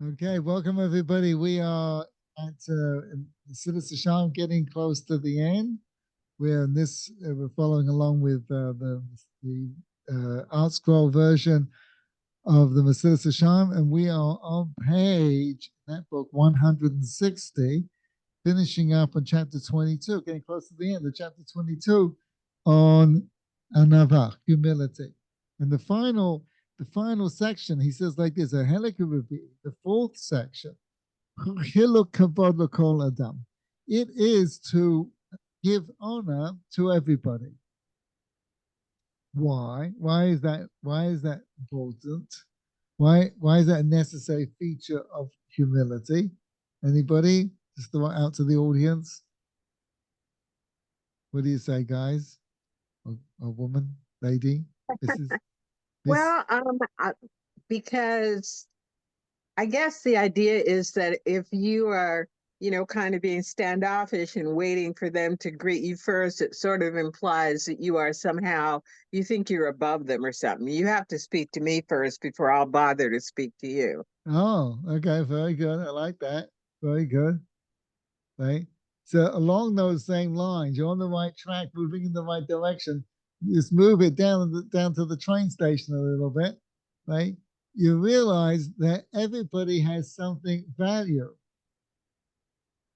Okay, welcome everybody. We are at Mesilat Yesharim, getting close to the end. We're in this. We're following along with the Art Scroll version of the Mesilat Yesharim, and we are on page that book 160, finishing up on chapter 22, getting close to the end of chapter 22 on anava, humility. And the final section, he says like this: a helikarubi, the fourth section, hiluk kavod l'kol adam. It is to give honor to everybody. Why? Why is that? Why is that important? Why is that a necessary feature of humility? Anybody? Just throw it out to the audience. What do you say, guys? A woman, lady? This is this. Well, because I guess the idea is that if you are, kind of being standoffish and waiting for them to greet you first, it sort of implies that you are somehow, you think you're above them or something. You have to speak to me first before I'll bother to speak to you. Oh, okay, very good. I like that. Very good. Right. So along those same lines, you're on the right track, moving in the right direction. Just move it down to the train station a little bit, right? You realize that everybody has something value.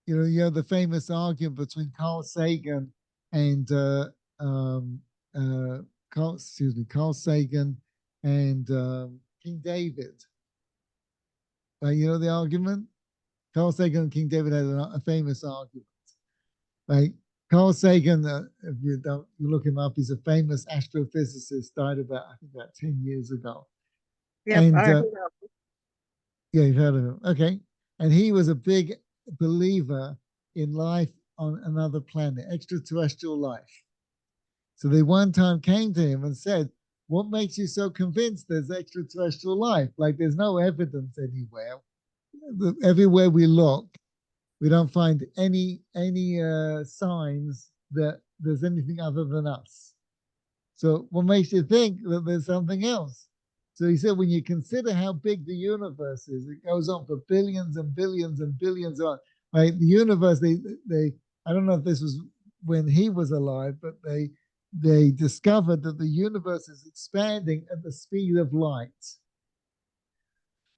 You have the famous argument between Carl Sagan and Carl Sagan and King David. You know the argument. Carl Sagan and King David had a famous argument. Right? Carl Sagan, if you don't, you look him up. He's a famous astrophysicist. Died about I think about 10 years ago. Yep. And yeah, you've heard of him. Okay, and he was a big believer in life on another planet, extraterrestrial life. So they one time came to him and said, "What makes you so convinced there's extraterrestrial life? Like there's no evidence anywhere. Everywhere we look, we don't find any signs that there's anything other than us. So what makes you think that there's something else?" So he said, when you consider how big the universe is, it goes on for billions and billions and billions on, right? The universe, they I don't know if this was when he was alive, but they discovered that the universe is expanding at the speed of light.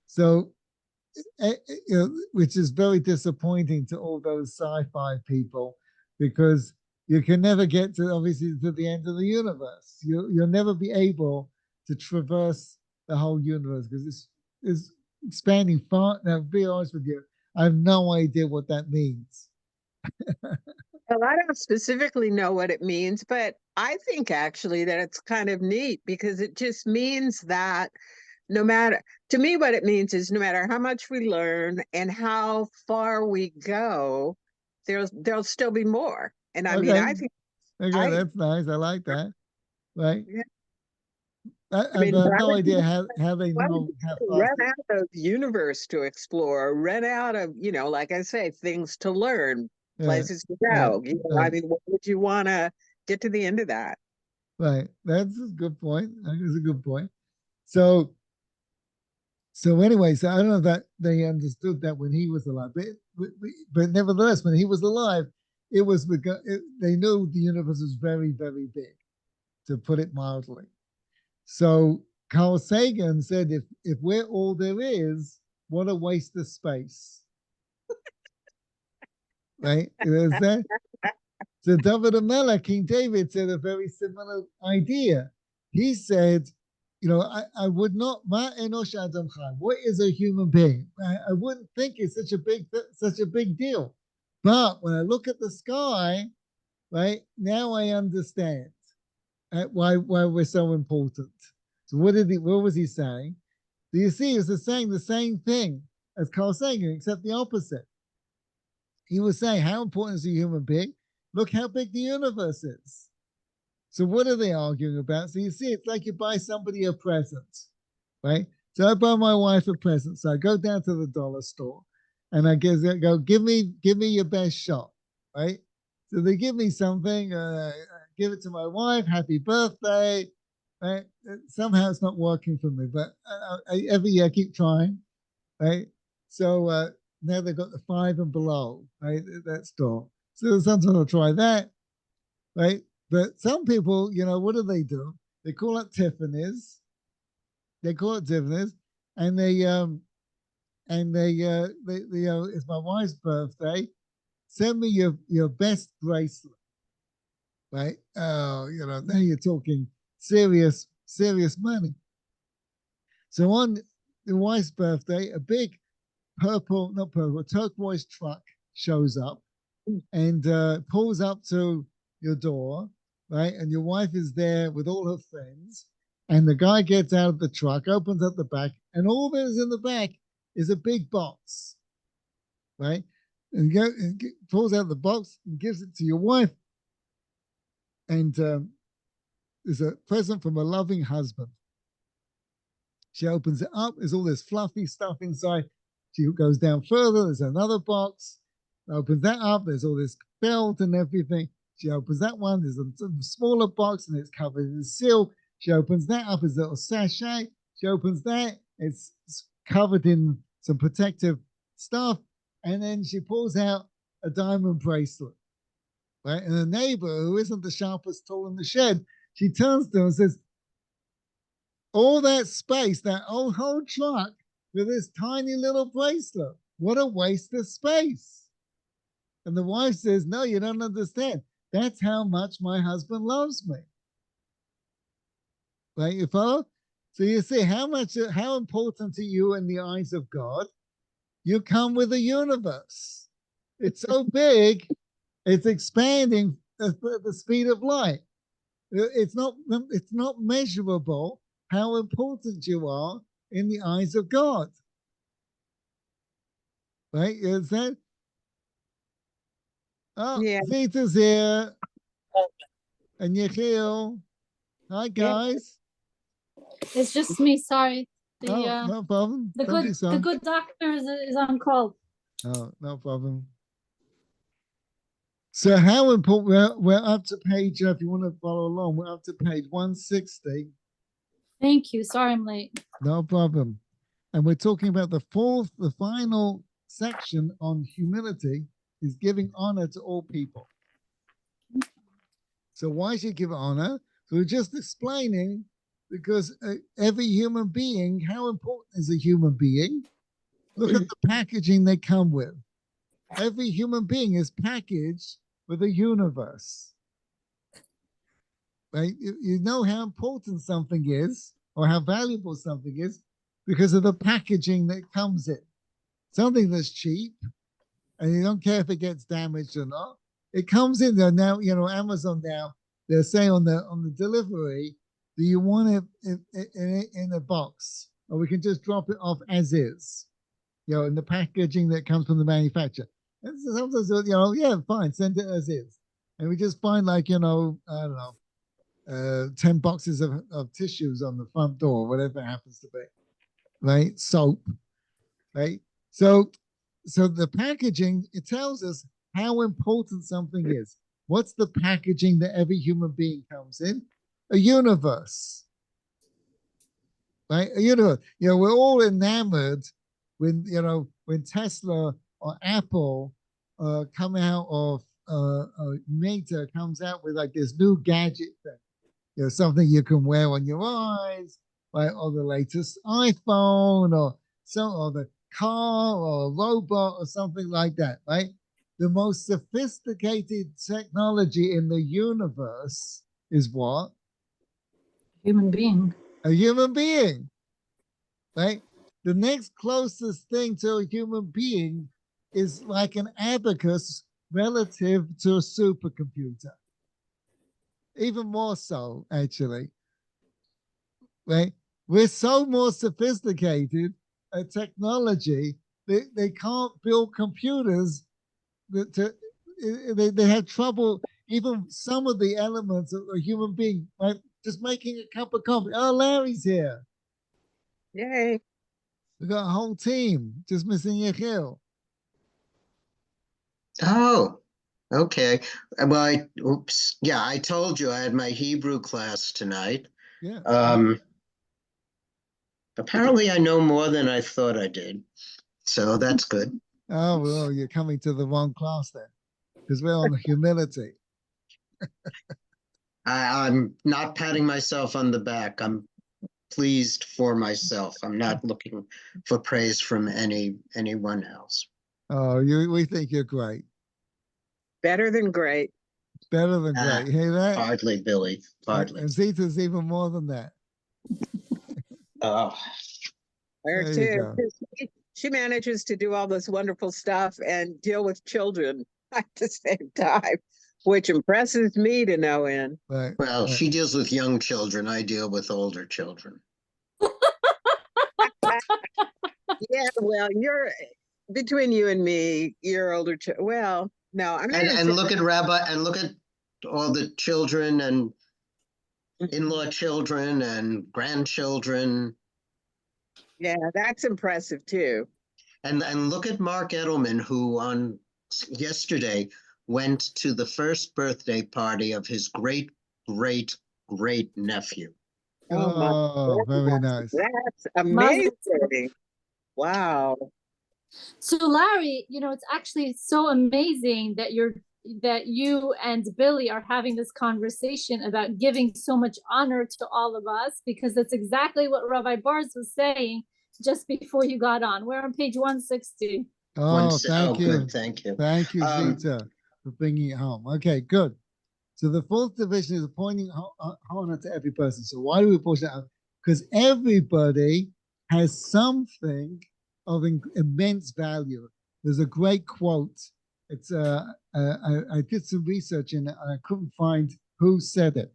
So which is very disappointing to all those sci-fi people, because you can never get to obviously to the end of the universe. You'll never be able to traverse the whole universe because it's expanding far. Now, to be honest with you, I have no idea what that means. Well, I don't specifically know what it means, but I think actually that it's kind of neat because it just means that no matter, to me, what it means is no matter how much we learn and how far we go, there'll still be more. And I mean, Okay, I think okay, I, that's nice. I like that. Right. yeah, I I mean, have why no would idea you, how they why would know you how fast. run out of universe to explore, run out of, like I say, things to learn, Yeah. places to Right. go? I Right. mean, what would you want to get to the end of that? Right. That's a good point. That is a good point. So so anyway, so I don't know that they understood that when he was alive, but nevertheless, when he was alive, it was they knew the universe was very very big, to put it mildly. So Carl Sagan said, if we're all there is, what a waste of space, right? Is that so? David Amela, King David, said a very similar idea. He said, I would not. What is a human being? I wouldn't think it's such a big deal. But when I look at the sky, right now, I understand why we're so important. So what was he saying? Do you see? He was saying the same thing as Carl Sagan, except the opposite. He was saying, how important is a human being? Look how big the universe is. So what are they arguing about? So you see, it's like you buy somebody a present, right? So I buy my wife a present. So I go down to the dollar store and I go, give me your best shot, right? So they give me something, I give it to my wife, happy birthday, right? Somehow it's not working for me, but every year I keep trying, right? So now they've got the 5 and below, right? That store. So sometimes I'll try that, right? But some people, what do? They call up Tiffany's. They call it Tiffany's, and it's my wife's birthday. Send me your best bracelet, right? Oh, now you're talking serious money. So on the wife's birthday, a big turquoise truck shows up and pulls up to your door, right? And your wife is there with all her friends. And the guy gets out of the truck, opens up the back, and all that is in the back is a big box, right? And pulls out the box and gives it to your wife. And there's a present from a loving husband. She opens it up. There's all this fluffy stuff inside. She goes down further. There's another box. Opens that up. There's all this belt and everything. She opens that one. There's a smaller box and it's covered in silk. She opens that up as a little sachet. She opens that. It's covered in some protective stuff. And then she pulls out a diamond bracelet. Right? And the neighbor, who isn't the sharpest tool in the shed, she turns to her and says, all that space, that whole truck with this tiny little bracelet. What a waste of space. And the wife says, no, you don't understand. That's how much my husband loves me. Right, you follow? So you see how important to you in the eyes of God, you come with a universe. It's so big, it's expanding at the speed of light. It's not measurable how important you are in the eyes of God. Right? You understand? Oh, Yeah. Zita's here. And Yechiel. Hi, guys. It's just me, sorry. No problem. The good doctor is on call. Oh, no problem. So how important, we're up to page, if you want to follow along, we're up to page 160. Thank you. Sorry I'm late. No problem. And we're talking about the final section on humility is giving honor to all people. So why should you give honor? So we're just explaining because every human being, how important is a human being? Look at the packaging they come with. Every human being is packaged with a universe. Right? You know how important something is or how valuable something is because of the packaging that comes in. Something that's cheap and you don't care if it gets damaged or not. It comes in there now, Amazon now, they're saying on the delivery, do you want it in a box? Or we can just drop it off as is, in the packaging that comes from the manufacturer. And sometimes, yeah, fine, send it as is. And we just find I don't know, 10 boxes of tissues on the front door, whatever it happens to be, right? Soap, right? So the packaging, it tells us how important something is. What's the packaging that every human being comes in? A universe, right? A universe. We're all enamored when Tesla or Apple come out of Meta comes out with like this new gadget thing, something you can wear on your eyes, right? Or the latest iPhone or the car or a robot or something like that, right? The most sophisticated technology in the universe is what? Human being. A human being, right? The next closest thing to a human being is like an abacus relative to a supercomputer. Even more so, actually, right? We're so more sophisticated at technology, they can't build computers they have trouble, even some of the elements of a human being, right? Just making a cup of coffee. Oh, Larry's here. Yay. We got a whole team, just missing Yechiel. Oh, okay. Well, I told you I had my Hebrew class tonight. Yeah. Apparently I know more than I thought I did. So that's good. Oh, well, you're coming to the wrong class then, because we're on humility. I'm not patting myself on the back. I'm pleased for myself. I'm not looking for praise from anyone else. Oh, we think you're great. Better than great. Better than great. You hear that? Hardly, Billy. Hardly. And Zita's even more than that. Oh, Her There you too. go. She manages to do all this wonderful stuff and deal with children at the same time, which impresses me to no end. Right. well, right. she deals with young children. I deal with older children. Yeah, well, you're between you and me, you're older. Well, no, I'm not. And look at Rabbi, and look at all the children and in-law children and grandchildren. Yeah, that's impressive too. And look at Mark Edelman, who on yesterday went to the first birthday party of his great nephew. Oh my Oh, very goodness, nice. that's Mazel amazing. Wow. So Larry, it's actually so amazing that you and Billy are having this conversation about giving so much honor to all of us, because that's exactly what Rabbi Barz was saying just before you got on. We're on page 160. Oh, thank you. Good, thank you. Thank you, Zita, for bringing it home. Okay, good. So the fourth division is appointing honor to every person. So why do we push that out? Because everybody has something of immense value. There's a great quote. It's I did some research in it and I couldn't find who said it.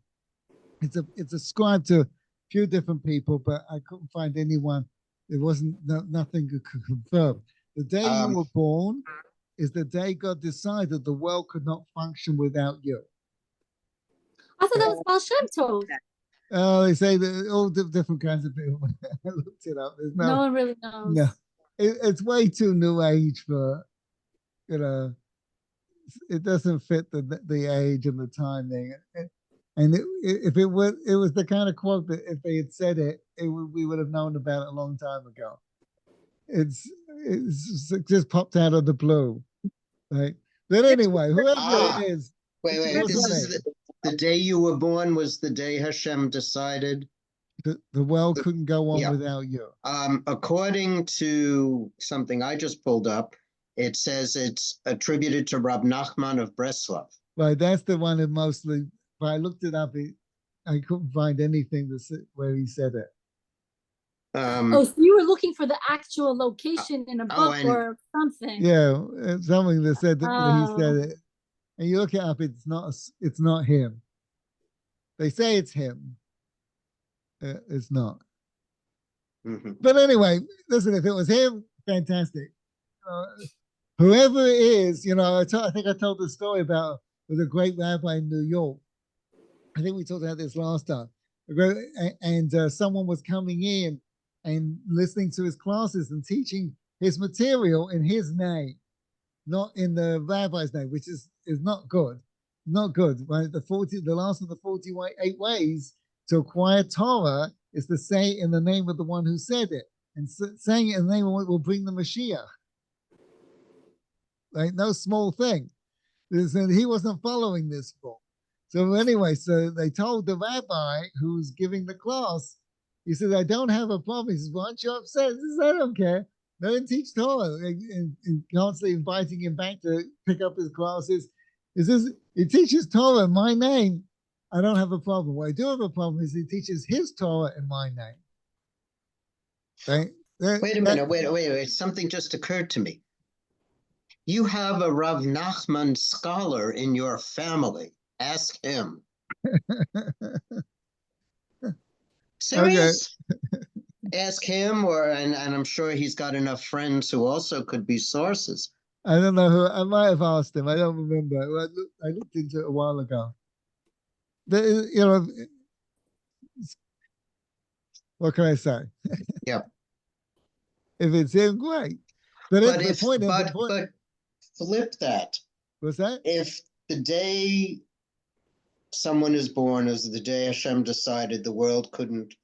It's ascribed to a few different people, but I couldn't find anyone. It wasn't nothing could confirm. The day you were born is the day God decided the world could not function without you. I thought that was Baal Shem Tov. Oh, they say that all different kinds of people. I looked it up. There's No one really knows. No, it's way too new age for, it doesn't fit the age and the timing. And if it was the kind of quote that if they had said we would have known about it a long time ago. It's just popped out of the blue, right? But anyway, whoever it is. Wait, this is the day you were born was the day Hashem decided the world couldn't go on without you. According to something I just pulled up, it says it's attributed to Rab Nachman of Breslov. Right, that's the one that mostly. But I looked it up. I couldn't find anything where he said it. So you were looking for the actual location in a book or something. Yeah, something that said that he said it. And you look it up, it's not him. They say it's him. It's not. Mm-hmm. But anyway, listen, if it was him, fantastic. Whoever it is, I think I told the story about with a great rabbi in New York. I think we talked about this last time. And someone was coming in and listening to his classes and teaching his material in his name, not in the rabbi's name, which is not good. Not good, right? The last of the 48 ways to acquire Torah is to say in the name of the one who said it. And saying it in the name of what will bring the Mashiach. Right? No small thing. And he wasn't following this book. So anyway, so they told the rabbi who's giving the class, he said, I don't have a problem. He says, why aren't you upset? He says, I don't care. Let him teach Torah. And constantly inviting him back to pick up his classes. He says, he teaches Torah in my name. I don't have a problem. What I do have a problem is he teaches his Torah in my name. Right? Wait a minute. Wait. Something just occurred to me. You have a Rav Nachman scholar in your family. Ask him. Serious? Okay. Ask him, and I'm sure he's got enough friends who also could be sources. I don't know who. I might have asked him. I don't remember. I looked into it a while ago. What can I say? Yep. If it's him, great. But flip that. What's that? If the day someone is born is the day Hashem decided the world couldn't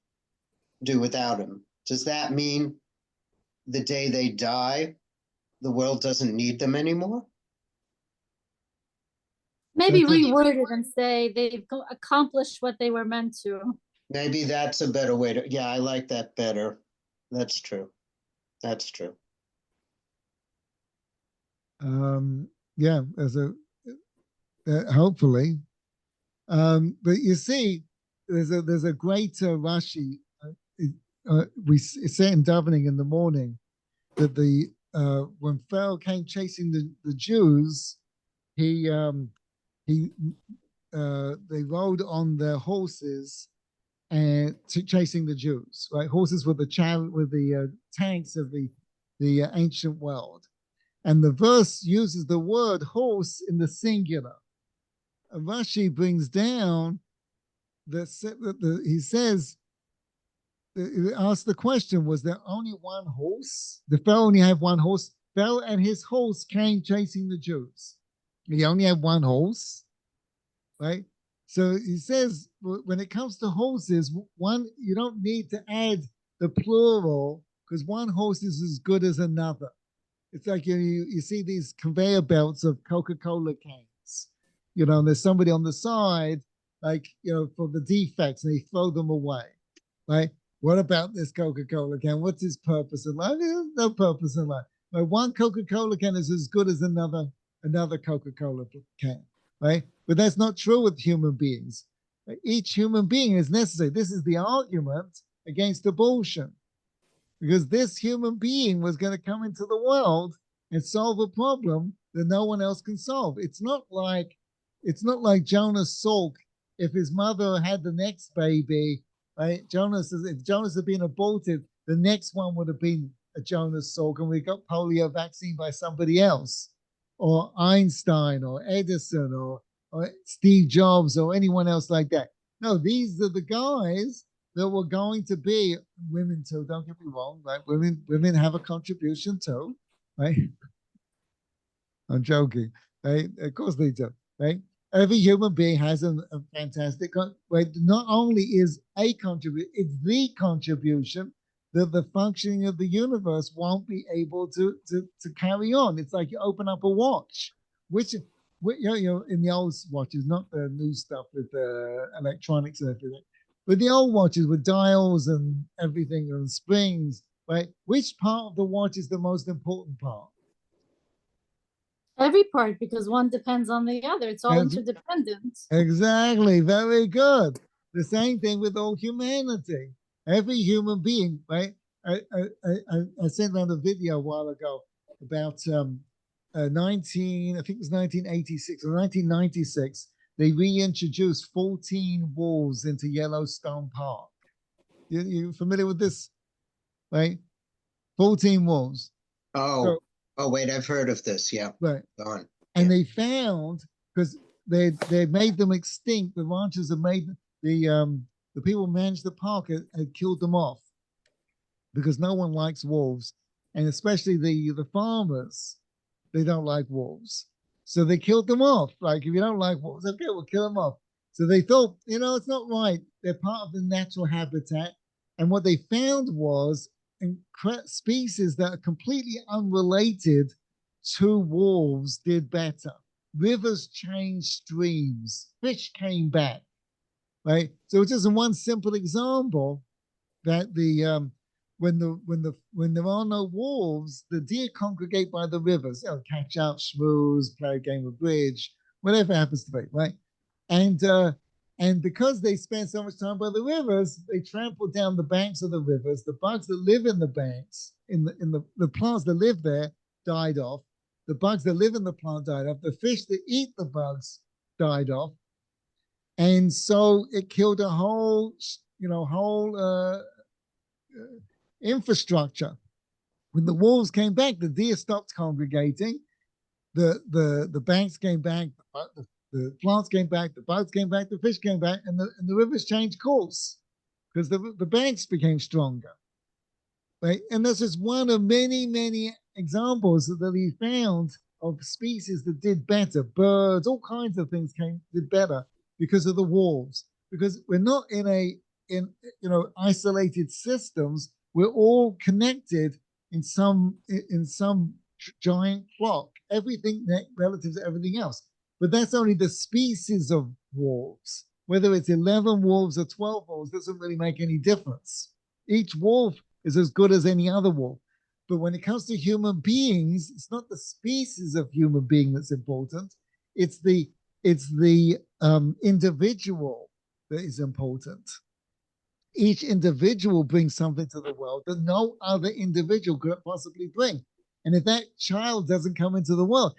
do without him, does that mean the day they die, the world doesn't need them anymore? Maybe That's it. reword it and say they've accomplished what they were meant to. Maybe that's a better way to, yeah, I like that better. That's true. That's true. Yeah, as a hopefully. But you see, there's a great Rashi. We say in davening in the morning that when Pharaoh came chasing the Jews, he they rode on their horses and chasing the Jews. Right, horses were the tanks of the ancient world, and the verse uses the word horse in the singular. Rashi brings down he says, he asked the question, was there only one horse? The Pharaoh only had one horse. Pharaoh and his horse came chasing the Jews. He only had one horse, right? So he says, when it comes to horses, you don't need to add the plural because one horse is as good as another. It's like you see these conveyor belts of Coca-Cola cans, and there's somebody on the side, like, for the defects, and they throw them away, right? What about this Coca-Cola can? What's its purpose in life? There's no purpose in life. Right? One Coca-Cola can is as good as another Coca-Cola can, right? But that's not true with human beings. Each human being is necessary. This is the argument against abortion, because this human being was going to come into the world and solve a problem that no one else can solve. It's not like Jonas Salk. If his mother had the next baby, right? If Jonas had been aborted, the next one would have been a Jonas Salk, and we got polio vaccine by somebody else, or Einstein, or Edison, or Steve Jobs, or anyone else like that. No, these are the guys that were going to be women too. Don't get me wrong, right? Women have a contribution too, right? I'm joking, right? Of course they do, right? Every human being has a fantastic, right? Not only is a contribution, it's the contribution that the functioning of the universe won't be able to carry on. It's like you open up a watch, which in the old watches, not the new stuff with the electronics and everything, but the old watches with dials and everything and springs, right? Which part of the watch is the most important part? Every part, because one depends on the other. It's all interdependent. Exactly. Very good. The same thing with all humanity. Every human being, right? I sent out a video a while ago about I think it was 1986 or 1996. They reintroduced 14 wolves into Yellowstone Park. You familiar with this, right? 14 wolves. Oh, wait, I've heard of this. Yeah. Right. Go on. And they found, because they made them extinct, the ranchers had made the people who managed the park had killed them off because no one likes wolves, and especially the farmers, they don't like wolves. So they killed them off. Like, if you don't like wolves, okay, we'll kill them off. So they thought, it's not right. They're part of the natural habitat. And what they found was species that are completely unrelated to wolves did better. Rivers changed streams. Fish came back, right? So it's just one simple example that when there are no wolves, the deer congregate by the rivers. Catch up, schmooze, play a game of bridge, whatever happens to be, right? And because they spend so much time by the rivers, they trample down the banks of the rivers. The bugs that live in the banks, in the plants that live there, died off. The bugs that live in the plant died off. The fish that eat the bugs died off. And so it killed a whole infrastructure. When the wolves came back, the deer stopped congregating. The banks came back. The plants came back. The bugs came back. The fish came back, and the rivers changed course because the banks became stronger. Right, and this is one of many examples that he found of species that did better. Birds, all kinds of things did better because of the wolves. Because we're not in isolated systems. We're all connected in some giant flock, everything relative to everything else. But that's only the species of wolves. Whether it's 11 wolves or 12 wolves doesn't really make any difference. Each wolf is as good as any other wolf. But when it comes to human beings, it's not the species of human being that's important. It's the individual that is important. Each individual brings something to the world that no other individual could possibly bring. And if that child doesn't come into the world,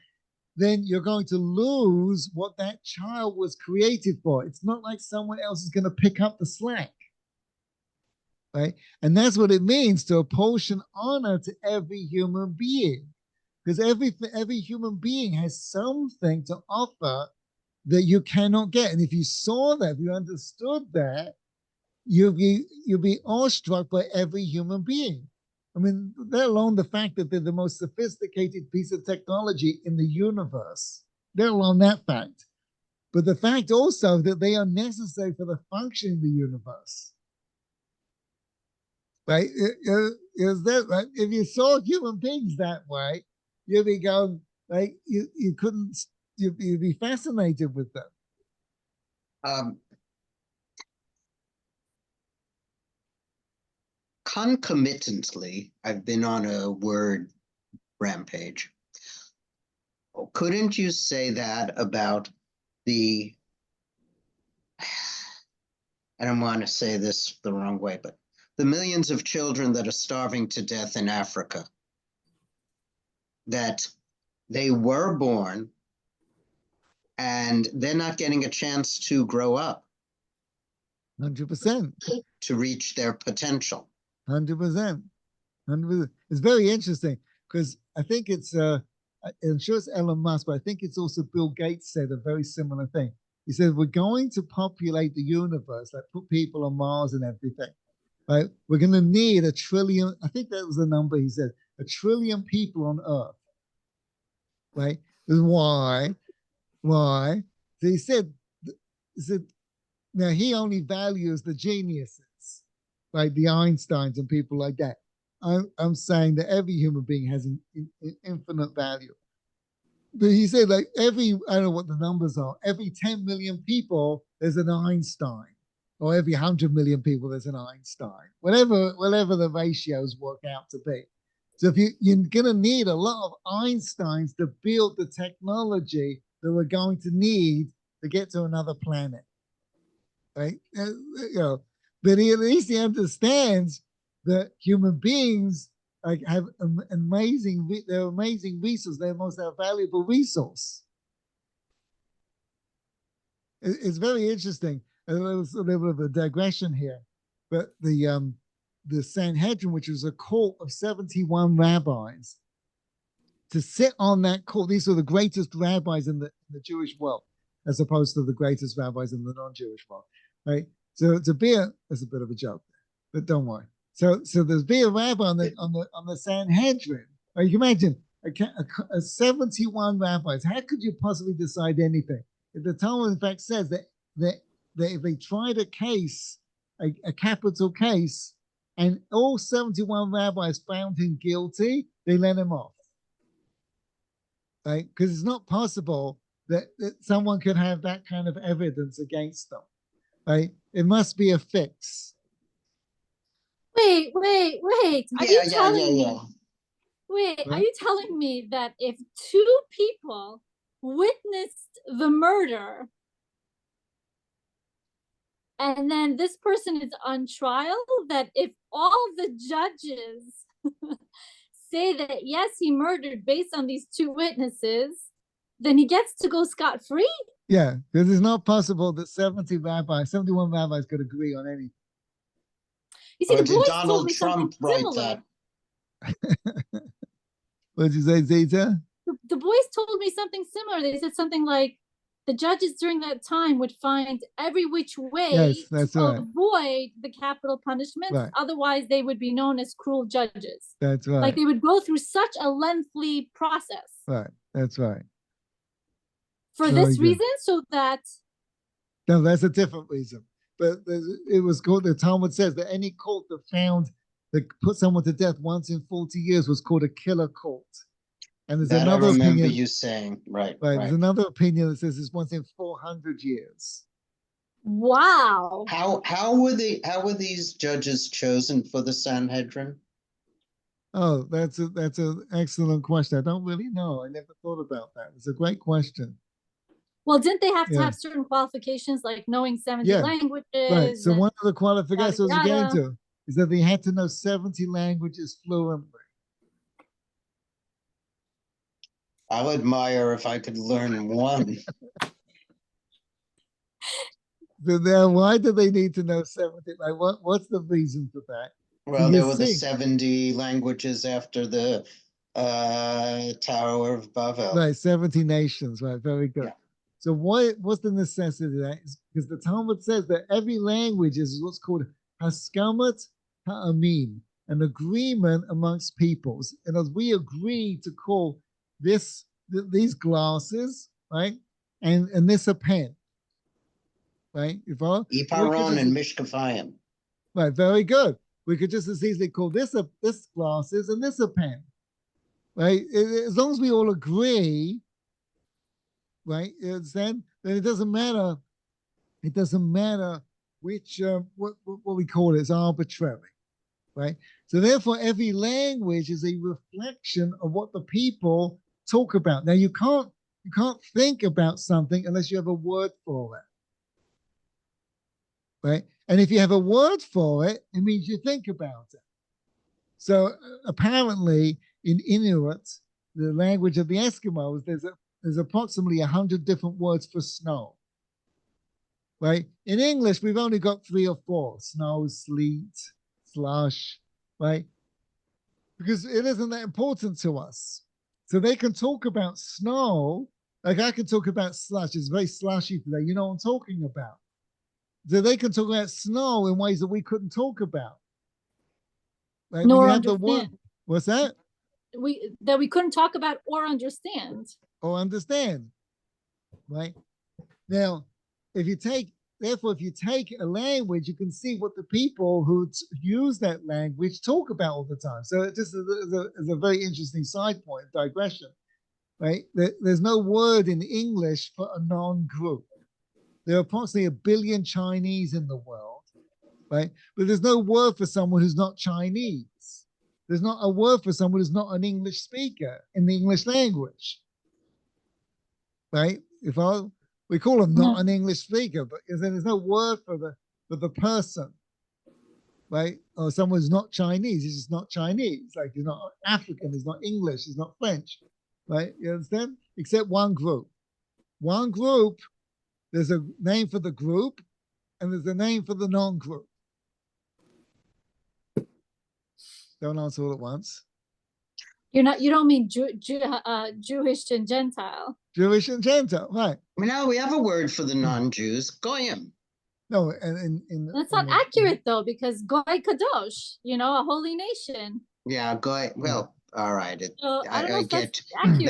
then you're going to lose what that child was created for. It's not like someone else is going to pick up the slack. Right? And that's what it means to apportion honor to every human being. Because every human being has something to offer that you cannot get. And if you saw that, if you understood that, you'll be awestruck by every human being. I mean, let alone the fact that they're the most sophisticated piece of technology in the universe. Let alone that fact. But the fact also that they are necessary for the function of the universe. Right? Is that right? If you saw human beings that way, you'd be going, right? You couldn't, you'd be fascinated with them. Concomitantly, I've been on a word rampage. Couldn't you say that about I don't want to say this the wrong way, but the millions of children that are starving to death in Africa, that they were born and they're not getting a chance to grow up. 100%. To reach their potential. 100%. 100%. It's very interesting because I think it's, I'm sure it's Elon Musk, but I think it's also Bill Gates said a very similar thing. He said, we're going to populate the universe, like put people on Mars and everything, right? We're going to need 1 trillion, I think that was the number he said, 1 trillion people on Earth, right? Why? So he said, now he only values the geniuses, like the Einsteins and people like that. I'm saying that every human being has an infinite value. But he said, like I don't know what the numbers are, every 10 million people, there's an Einstein. Or every 100 million people, there's an Einstein. Whatever the ratios work out to be. So if you're going to need a lot of Einsteins to build the technology that we're going to need to get to another planet. Right? But at least he understands that human beings have they're amazing resource. They're the most valuable resource. It's very interesting. A little bit of a digression here, but the Sanhedrin, which was a court of 71 rabbis, to sit on that court, these are the greatest rabbis in the Jewish world, as opposed to the greatest rabbis in the non-Jewish world, right? So to be that's a bit of a joke, but don't worry. So there's be a rabbi on the Sanhedrin. Right? You can imagine a 71 rabbis. How could you possibly decide anything? If the Talmud in fact says that if they tried a case, a capital case, and all 71 rabbis found him guilty, they let him off. Right? Because it's not possible that someone could have that kind of evidence against them. Right? It must be a fix. Wait. Are you telling me that if 2 people witnessed the murder and then this person is on trial, that if all the judges say that yes, he murdered based on these 2 witnesses, then he gets to go scot-free? Yeah, because it's not possible that 71 rabbis could agree on anything. You see, the boys Donald told me Trump something similar. What did you say, Zita? The boys told me something similar. They said something like the judges during that time would find every which way to avoid the capital punishment. Right. Otherwise, they would be known as cruel judges. That's right. Like they would go through such a lengthy process. Right. That's right. For this reason, so that... No, that's a different reason. But it was called, the Talmud says that any court that found that put someone to death once in 40 years was called a killer cult. And there's That I another remember opinion. you saying, right, Right. There's right. another opinion that says it's once in 400 years. Wow. How were these judges chosen for the Sanhedrin? Oh, that's an excellent question. I don't really know. I never thought about that. It's a great question. Well, didn't they have to Yeah. have certain qualifications like knowing 70 Yeah. languages? Right. So and one of the qualifications I was yada, getting yada. to is that they had to know 70 languages fluently. I'll admire if I could learn one. So now, why do they need to know 70? Like, what's the reason for that? Well, you there were the see. 70 languages after the Tower of Babel. Right, 70 nations, right? Very good. Yeah. So what's the necessity of that? Is because the Talmud says that every language is what's called haskamat ha'amim, an agreement amongst peoples. And as we agree to call these glasses, right, and this a pen, right? You follow? Iparon and Mishkafayim. Right, very good. We could just as easily call this glasses and this a pen, right? As long as we all agree, right? You understand? Then it doesn't matter. It doesn't matter which what we call it. It's arbitrary, right? So therefore, every language is a reflection of what the people talk about. Now you can't think about something unless you have a word for it, right? And if you have a word for it, it means you think about it. So apparently, in Inuit, the language of the Eskimos, there's approximately 100 different words for snow, right? In English, we've only got 3 or 4: snow, sleet, slush, right? Because it isn't that important to us. So they can talk about snow, like I can talk about slush. It's very slushy today. You know what I'm talking about. So they can talk about snow in ways that we couldn't talk about. Right? Nor When you have the understand. word, what's that? That we couldn't talk about or understand. Or understand, right? Now, if you take a language, you can see what the people who use that language talk about all the time. So it just is a very interesting side point, digression, right? There's no word in English for a non-group. There are approximately 1 billion Chinese in the world, right? But there's no word for someone who's not Chinese. There's not a word for someone who's not an English speaker in the English language, right? We call them not an English speaker, but there's no word for the person, right? Or someone who's not Chinese, he's just not Chinese. Like he's not African, he's not English, he's not French, right? You understand? Except one group. One group, there's a name for the group, and there's a name for the non-group. Don't answer all at once. You don't mean Jewish and Gentile. Jewish and Gentile, right? No, we have a word for the non-Jews, goyim. No, and That's not accurate though, because Goy Kadosh, a holy nation. Yeah, goy. Well, all right. So I don't know if get. that's accurate.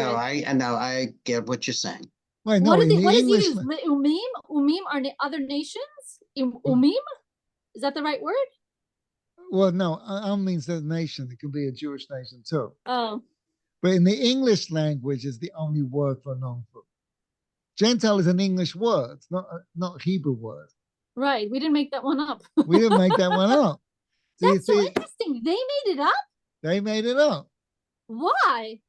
No, I get what you're saying. Right, no, what is he used? Umim? Umim are other nations? Umim? Is that the right word? Well, no, means a nation. It can be a Jewish nation too. Oh. But in the English language is the only word for non-group. Gentile is an English word, not a Hebrew word. Right. We didn't make that one up. We didn't make that one up. So that's so interesting. They made it up? They made it up. Why?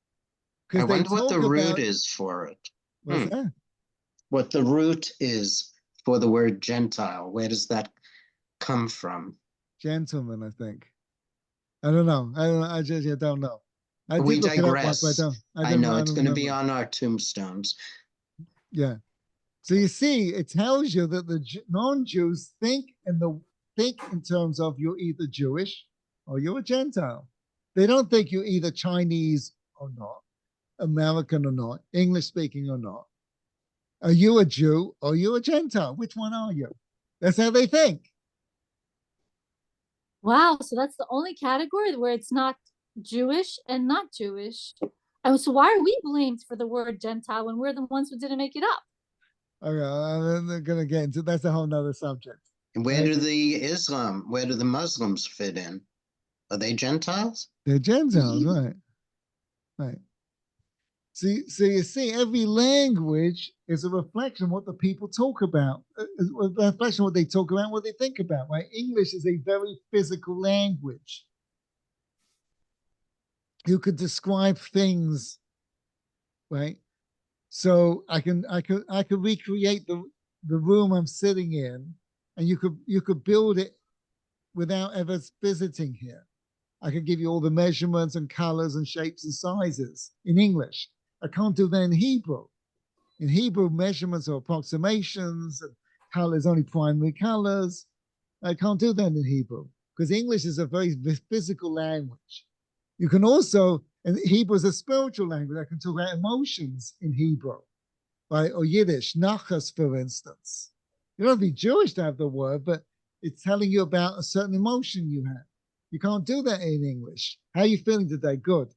I wonder what the root is for it. What's that? What the root is for the word Gentile. Where does that come from? Gentleman, I think. I don't know. I just don't know. We digress. I know it's going to be on our tombstones. Yeah. So you see, it tells you that the non-Jews think in terms of you're either Jewish or you're a Gentile. They don't think you're either Chinese or not, American or not, English speaking or not. Are you a Jew or are you a Gentile? Which one are you? That's how they think. Wow. So that's the only category where it's not Jewish and not Jewish. And so why are we blamed for the word Gentile when we're the ones who didn't make it up? Okay, I'm going to get into that's a whole nother subject. And where do the Muslims fit in? Are they Gentiles? They're Gentiles, right? Right. So you see, every language is a reflection of what the people talk about, a reflection of what they talk about, what they think about, right? English is a very physical language. You could describe things, right? So I could recreate the room I'm sitting in, and you could build it without ever visiting here. I could give you all the measurements and colors and shapes and sizes in English. I can't do that in Hebrew. In Hebrew, measurements are approximations, and colors only primary colors. I can't do that in Hebrew because English is a very physical language. You can also, and Hebrew is a spiritual language. I can talk about emotions in Hebrew, right? Or Yiddish, nachas, for instance. You don't have to be Jewish to have the word, but it's telling you about a certain emotion you have. You can't do that in English. How are you feeling today? Good.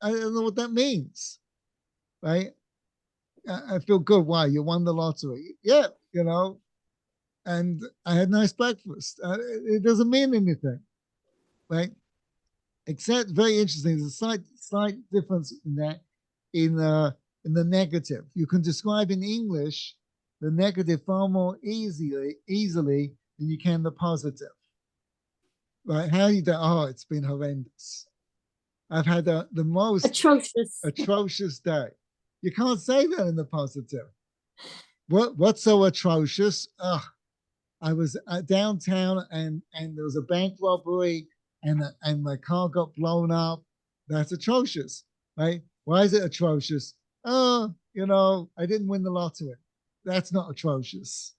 I don't know what that means, right? I feel good. Why? You won the lottery. Yeah, and I had nice breakfast. It doesn't mean anything, right? Except, very interesting, there's a slight difference in that in the negative. You can describe in English the negative far more easily than you can the positive. Right? How you do? Oh, it's been horrendous. I've had the most atrocious day. You can't say that in the positive. What's so atrocious? I was downtown and there was a bank robbery and my car got blown up. That's atrocious, right? Why is it atrocious? Oh, I didn't win the lottery. That's not atrocious.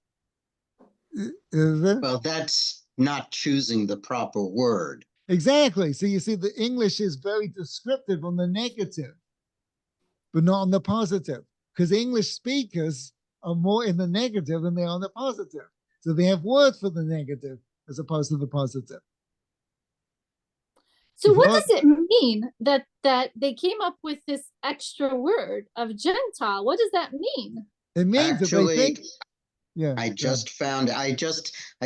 Is it? Well, that's not choosing the proper word. Exactly. So you see, the English is very descriptive on the negative, but not on the positive, because English speakers are more in the negative than they are in the positive. So they have words for the negative as opposed to the positive. So what does it mean that they came up with this extra word of Gentile? What does that mean? It means actually, that they think. Yeah, I just found. I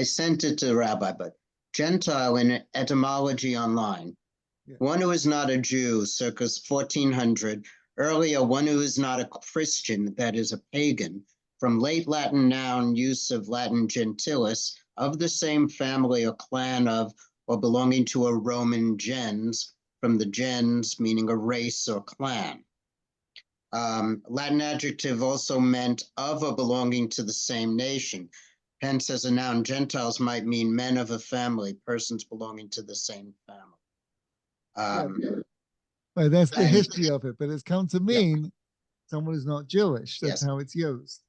sent it to Rabbi, but Gentile in etymology online. Yeah. One who is not a Jew, circa 1400. Earlier, one who is not a Christian, that is a pagan. From late Latin noun use of Latin gentilis, of the same family or clan of, or belonging to a Roman gens, from the gens meaning a race or clan. Latin adjective also meant of or belonging to the same nation. Hence, as a noun, Gentiles might mean men of a family, persons belonging to the same family. Well, that's the history of it, but it's come to mean someone who's not Jewish. That's how it's used.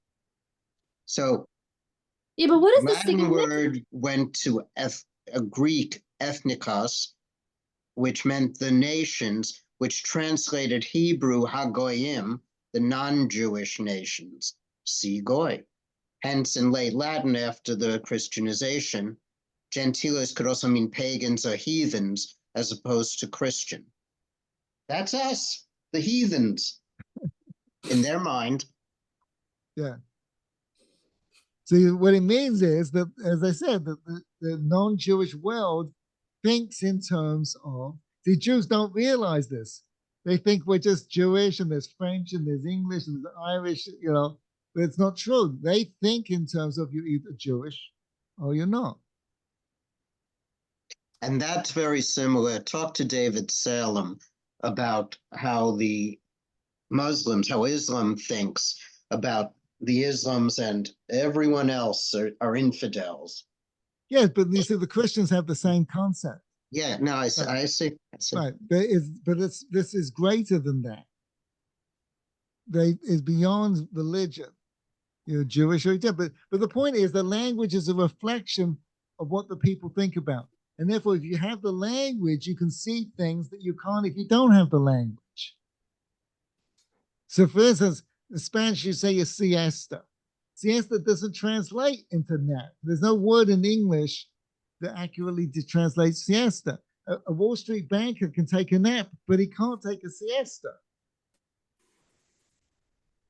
So, yeah, but what is the Latin word went to a Greek ethnikos, which meant the nations, which translated Hebrew hagoyim, the non-Jewish nations, see goy. Hence, in late Latin, after the Christianization, gentiles could also mean pagans or heathens, as opposed to Christian. That's us, the heathens, in their mind. Yeah. So what it means is that, as I said, that the non-Jewish world thinks in terms of, the Jews don't realize this. They think we're just Jewish and there's French and there's English and there's Irish, but it's not true. They think in terms of you're either Jewish or you're not. And that's very similar. Talk to David Salem about how the Muslims, how Islam thinks about the Islams and everyone else are infidels. Yes, but you see, the Christians have the same concept. Yeah, no, I see. Right, this is greater than that. Is beyond religion. Jewish or but the point is, the language is a reflection of what the people think about, and therefore, if you have the language, you can see things that you can't if you don't have the language. So, for instance, in Spanish, you say a siesta. Siesta doesn't translate into nap. There's no word in English that accurately translates siesta. A Wall Street banker can take a nap, but he can't take a siesta.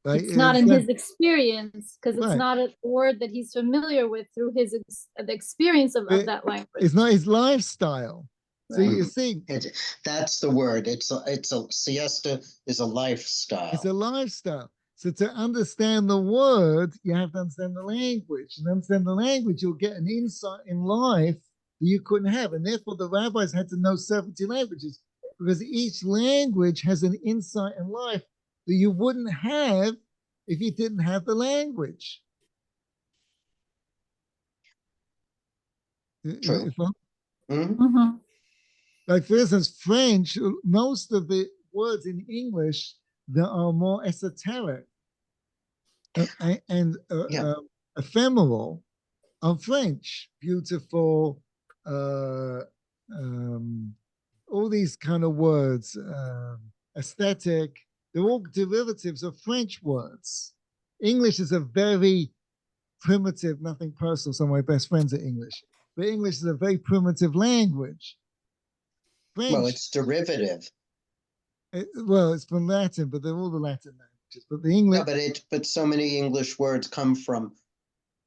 Right? It's not in his experience, because it's not a word that he's familiar with through the experience of that language. It's not his lifestyle. So you see, That's the word. It's a siesta is a lifestyle. it's a lifestyle. So to understand the word, you have to understand the language. And understand the language, you'll get an insight in life that you couldn't have. And therefore, the rabbis had to know 70 languages because each language has an insight in life that you wouldn't have if you didn't have the language. True. Like, for instance, French, most of the words in English that are more esoteric and ephemeral are French. Beautiful, all these kind of words, aesthetic, they're all derivatives of French words. English is a very primitive, nothing personal, some of my best friends are English, but English is a very primitive language. French, well, it's derivative. It's from Latin, but they're all the Latin languages. But the English, but so many English words come from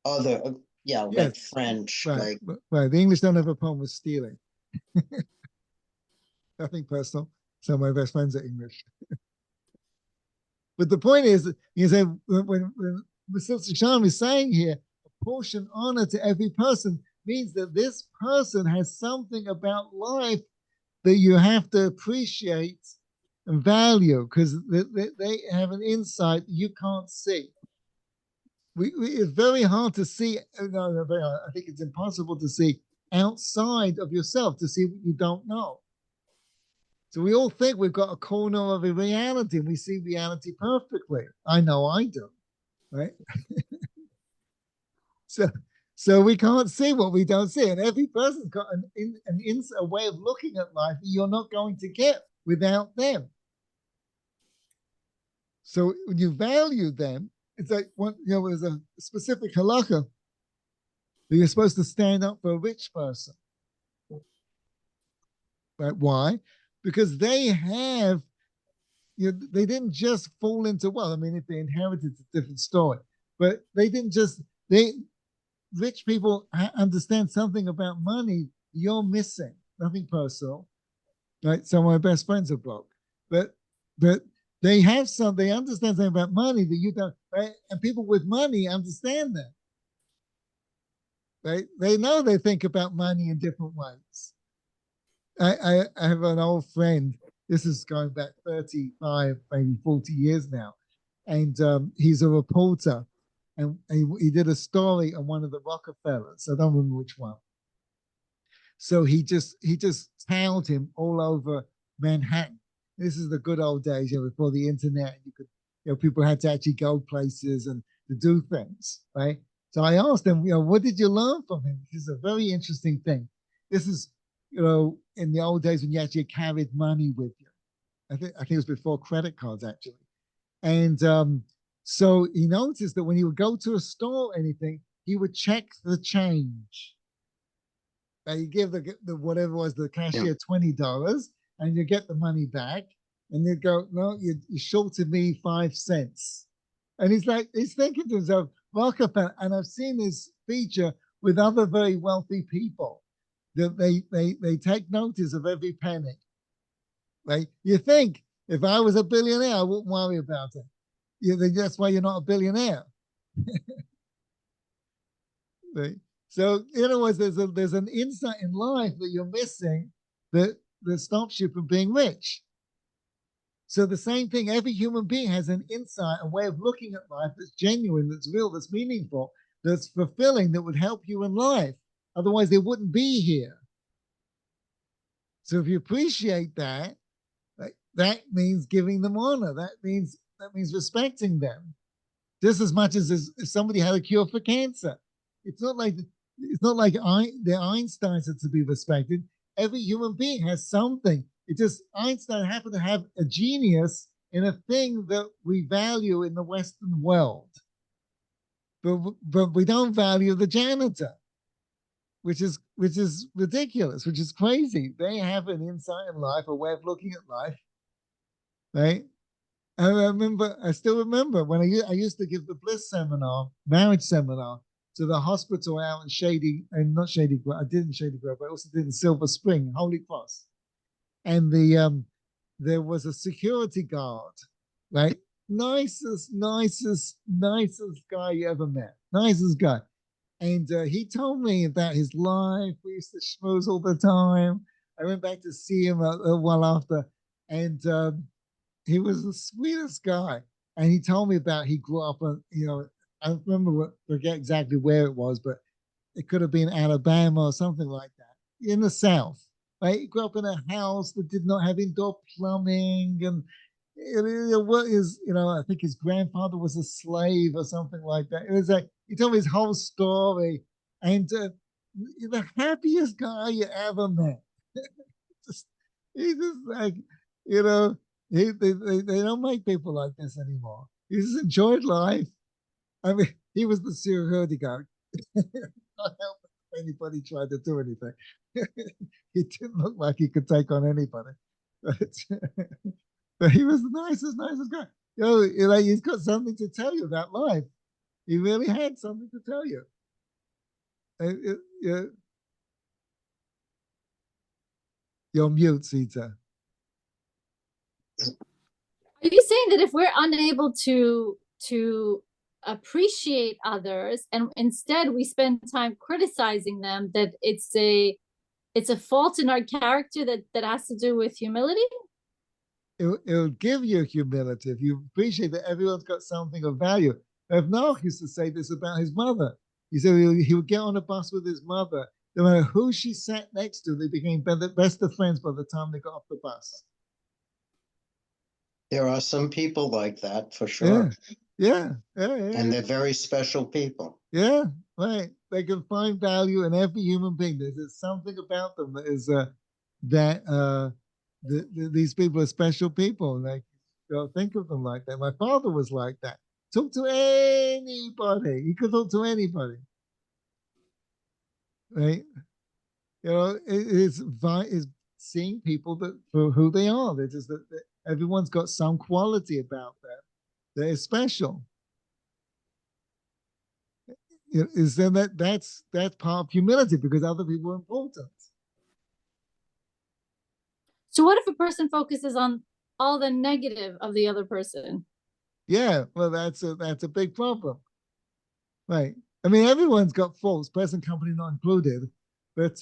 other, like French, right? The English don't have a problem with stealing. Nothing personal. Some of my best friends are English. But the point is, you say when Mesilat Yesharim is saying here, apportion honor to every person means that this person has something about life that you have to appreciate and value because they have an insight you can't see. It's very hard to see. No, very hard. I think it's impossible to see outside of yourself to see what you don't know. So we all think we've got a corner of a reality and we see reality perfectly. I know I do, right? So we can't see what we don't see. And every person's got a way of looking at life that you're not going to get without them. So when you value them, it's like, there's a specific halakha that you're supposed to stand up for a rich person. Right? Why? Because they have, they didn't just fall into wealth. I mean, if they inherited, it's a different story. But they didn't just, rich people understand something about money you're missing. Nothing personal, right? Some of my best friends are broke, but they have they understand something about money that you don't, right? And people with money understand that, right? They know they think about money in different ways. I have an old friend. This is going back 35, maybe 40 years now, and he's a reporter. And he did a story on one of the Rockefellers. I don't remember which one. So he just tailed him all over Manhattan. This is the good old days, before the internet. You could, people had to actually go places and to do things, right? So I asked him, what did you learn from him? This is a very interesting thing. This is, in the old days when you actually carried money with you. I think it was before credit cards actually, and so he noticed that when he would go to a store or anything, he would check the change. You give the whatever was the cashier $20, and you get the money back, and you go, no, you shorted me 5 cents. And he's thinking to himself, Rockefeller, and I've seen this feature with other very wealthy people that they take notice of every penny. Right? You think if I was a billionaire, I wouldn't worry about it. That's why you're not a billionaire. Right? So, in other words, there's an insight in life that you're missing that stops you from being rich. So the same thing, every human being has an insight, a way of looking at life that's genuine, that's real, that's meaningful, that's fulfilling, that would help you in life. Otherwise, they wouldn't be here. So if you appreciate that, that means giving them honor. That means respecting them, just as much as if somebody had a cure for cancer. It's not like the Einsteins are to be respected. Every human being has something. It just Einstein happened to have a genius in a thing that we value in the Western world, but we don't value the janitor, which is ridiculous, which is crazy. They have an insight in life, a way of looking at life, right? I still remember when I used to give the bliss seminar, marriage seminar, to the hospital out in Shady, and not Shady Grove. I did in Shady Grove, but I also did in Silver Spring, Holy Cross. And there was a security guard, right? Nicest guy you ever met. Nicest guy. And he told me about his life. We used to schmooze all the time. I went back to see him a while after, and he was the sweetest guy. And he told me about he grew up on, I don't remember forget exactly where it was, but it could have been Alabama or something like that, in the South. Right? He grew up in a house that did not have indoor plumbing, and what is, I think his grandfather was a slave or something like that. It was like he told me his whole story, and the happiest guy you ever met. He's just like, they don't make people like this anymore. He just enjoyed life. I mean, he was the security guard. Not helping if anybody tried to do anything. He didn't look like he could take on anybody. But he was the nicest guy. He's got something to tell you about life. He really had something to tell you. You're mute, Sita. Are you saying that if we're unable to appreciate others and instead we spend time criticizing them, that it's a fault in our character that has to do with humility? It'll give you humility if you appreciate that everyone's got something of value. Noach used to say this about his mother. He said he would get on a bus with his mother. No matter who she sat next to, they became best of friends by the time they got off the bus. There are some people like that, for sure. Yeah. And they're very special people. Yeah, right. They can find value in every human being. There's something about them that is these people are special people. Like, think of them like that. My father was like that. Talk to anybody. He could talk to anybody. Right? It's seeing people for who they are. They're just that everyone's got some quality about them that is special. Is then that's part of humility, because other people are important. So what if a person focuses on all the negative of the other person? Yeah, well, that's a big problem, right? I mean, everyone's got faults, present company not included, but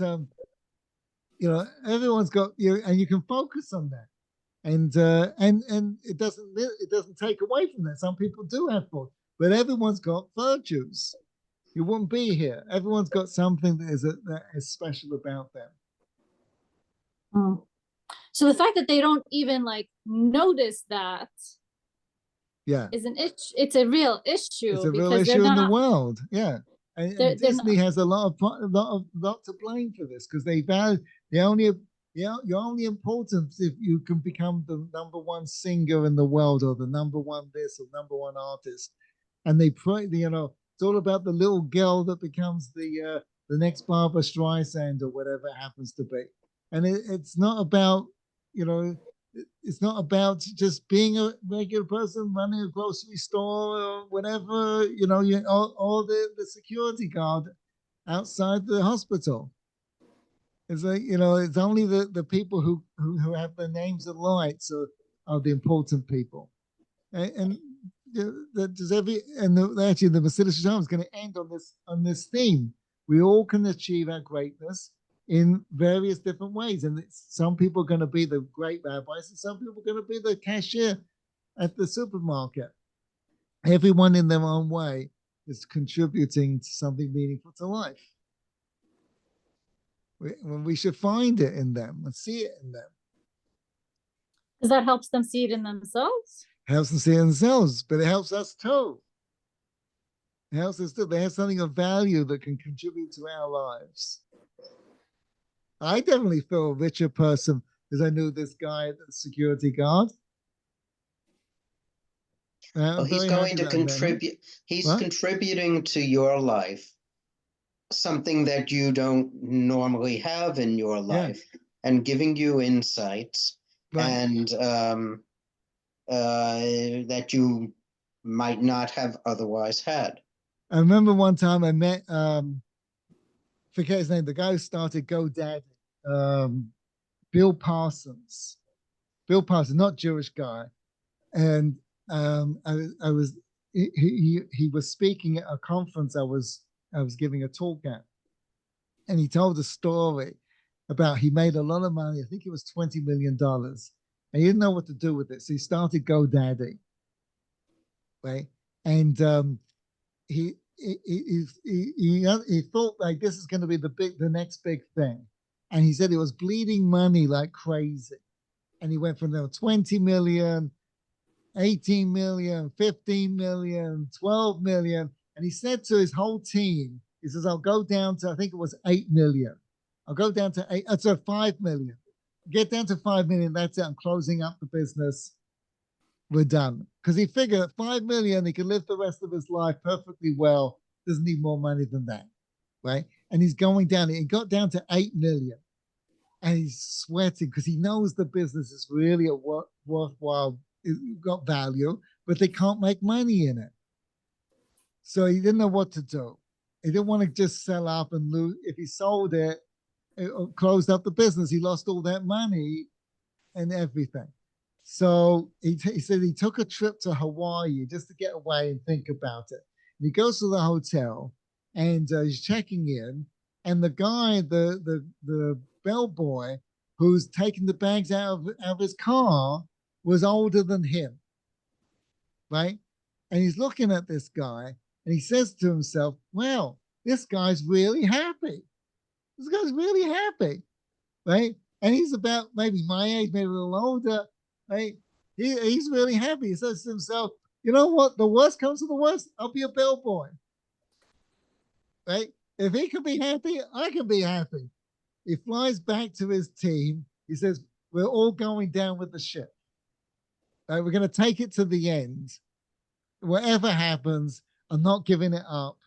everyone's got and you can focus on that, and it doesn't take away from that. Some people do have faults, but everyone's got virtues. You wouldn't be here. Everyone's got something that is special about them. So the fact that they don't even notice that, is an issue. It's a real issue. It's a real issue in the world. Yeah, and Disney has a lot to blame for this, because you're only important if you can become the number one singer in the world, or the number one this, or number one artist, and they pray. It's all about the little girl that becomes the next Barbara Streisand or whatever it happens to be. And it's not about, it's not about just being a regular person running a grocery store or whatever, or the security guard outside the hospital. It's like, it's only the people who have their names in lights are the important people. And actually the Mesilat Yesharim is going to end on this theme. We all can achieve our greatness in various different ways, and some people are going to be the great rabbis, and some people are going to be the cashier at the supermarket. Everyone in their own way is contributing to something meaningful to life. We should find it in them and see it in them. Because that helps them see it in themselves. Helps them see it in themselves, but it helps us too. It helps us too. They have something of value that can contribute to our lives. I definitely feel a richer person because I knew this guy, the security guard. He's going to contribute. He's contributing to your life something that you don't normally have in your life, and giving you insights and that you might not have otherwise had. I remember one time I met forget his name, the guy who started GoDaddy, Bill Parsons. Bill Parsons, not Jewish guy. And I was he was speaking at a conference I was giving a talk at, and he told a story about he made a lot of money. I think it was $20 million, and he didn't know what to do with it, so he started GoDaddy, right? And he thought like this is going to be the next big thing, and he said it was bleeding money like crazy, and he went from there 20 million, 18 million, 15 million, 12 million. And he said to his whole team, he says, I'll go down to, I think it was 8 million. I'll go down to 5 million. Get down to 5 million. That's it. I'm closing up the business. We're done. Because he figured at 5 million, he can live the rest of his life perfectly well. Doesn't need more money than that. Right. And he's going down. He got down to 8 million. And he's sweating because he knows the business is really a worthwhile, got value, but they can't make money in it. So he didn't know what to do. He didn't want to just sell up and lose. If he sold it, closed up the business, he lost all that money and everything. So he said he took a trip to Hawaii just to get away and think about it. And he goes to the hotel and he's checking in, and the guy, the bellboy who's taking the bags out of his car was older than him, right? And he's looking at this guy and he says to himself, well, this guy's really happy. This guy's really happy, right? And he's about maybe my age, maybe a little older, right? He's really happy. He says to himself, you know what? The worst comes to the worst, I'll be a bellboy, right? If he can be happy, I can be happy. He flies back to his team. He says, we're all going down with the ship. Right? We're going to take it to the end. Whatever happens, I'm not giving it up.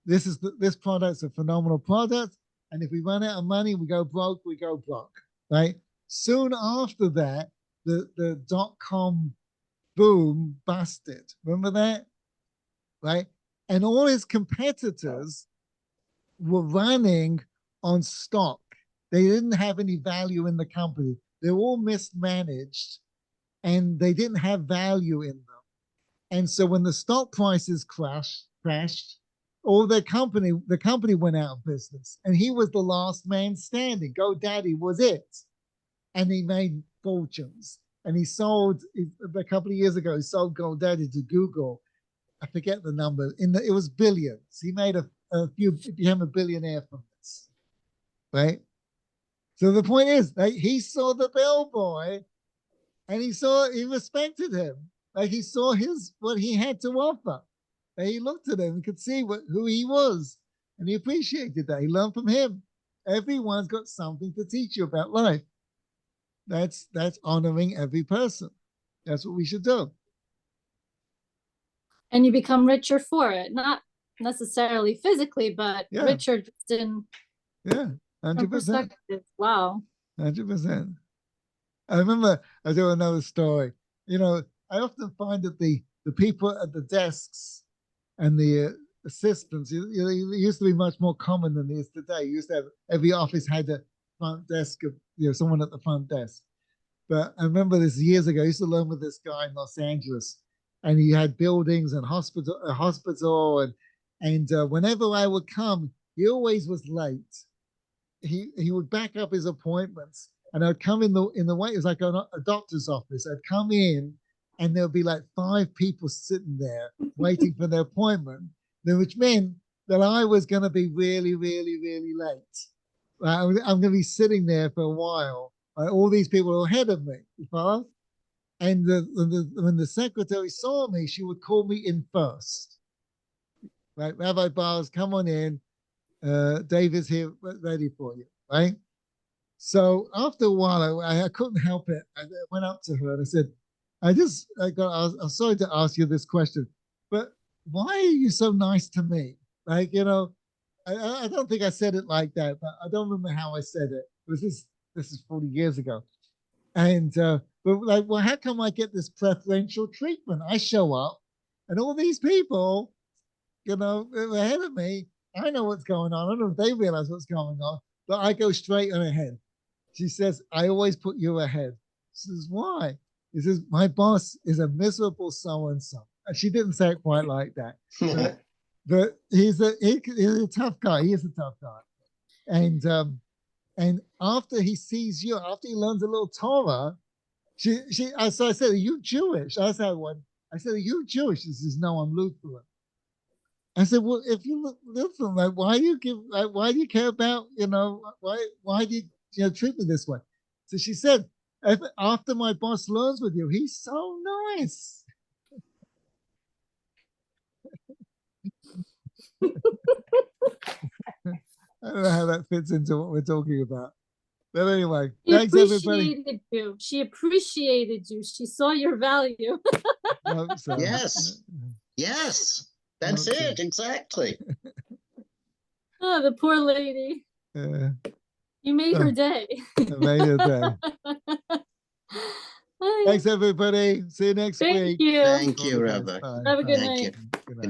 This product's a phenomenal product. And if we run out of money, we go broke, right? Soon after that, the dot-com boom busted. Remember that? Right? And all his competitors were running on stock. They didn't have any value in the company. They were all mismanaged and they didn't have value in them. And so when the stock prices crashed, the company went out of business, and he was the last man standing. GoDaddy was it. And he made fortunes. And he sold, a couple of years ago, he sold GoDaddy to Google. I forget the number. It was billions. He made became a billionaire from this, right? So the point is, like, he saw the bellboy, and he respected him. Like, he saw what he had to offer. And he looked at him and could see who he was, and he appreciated that. He learned from him. Everyone's got something to teach you about life. That's honoring every person. That's what we should do. And you become richer for it, not necessarily physically, but richer just in 100%. Wow. 100%. I remember, I do another story. You know, I often find that the people at the desks and the assistants, it used to be much more common than it is today. You used to have, every office had a front desk of, someone at the front desk. But I remember this years ago, I used to learn with this guy in Los Angeles, and he had buildings and a hospital, and whenever I would come, he always was late. He would back up his appointments, and I'd come in the way. It was like a doctor's office. I'd come in, and there'd be like 5 people sitting there waiting for their appointment, which meant that I was going to be really, really, really late. I'm going to be sitting there for a while. All these people are ahead of me. And when the secretary saw me, she would call me in first. Right, Rabbi Bars, come on in. Dave is here ready for you, right? So after a while, I couldn't help it. I went up to her and I said, I'm sorry to ask you this question, but why are you so nice to me? Like, I don't think I said it like that, but I don't remember how I said it. This is 40 years ago. And, but like, well, how come I get this preferential treatment? I show up and all these people, ahead of me. I know what's going on. I don't know if they realize what's going on, but I go straight on ahead. She says, I always put you ahead. She says, why? He says, my boss is a miserable so-and-so. And she didn't say it quite like that. But he's a tough guy. He is a tough guy. And after he sees you, after he learns a little Torah, so I said, are you Jewish? I said, are you Jewish? She says, no, I'm Lutheran. I said, well, if you look Lutheran, like, why do you care about, why do you treat me this way? So she said, after my boss learns with you, he's so nice. I don't know how that fits into what we're talking about. But anyway, thanks everybody. She appreciated you. She saw your value. So. Yes. That's it. Exactly. Oh, the poor lady. You made her day. I made her day. Thanks everybody. See you next week. Thank you. Thank you, Rabbi. Have a good night. Good night.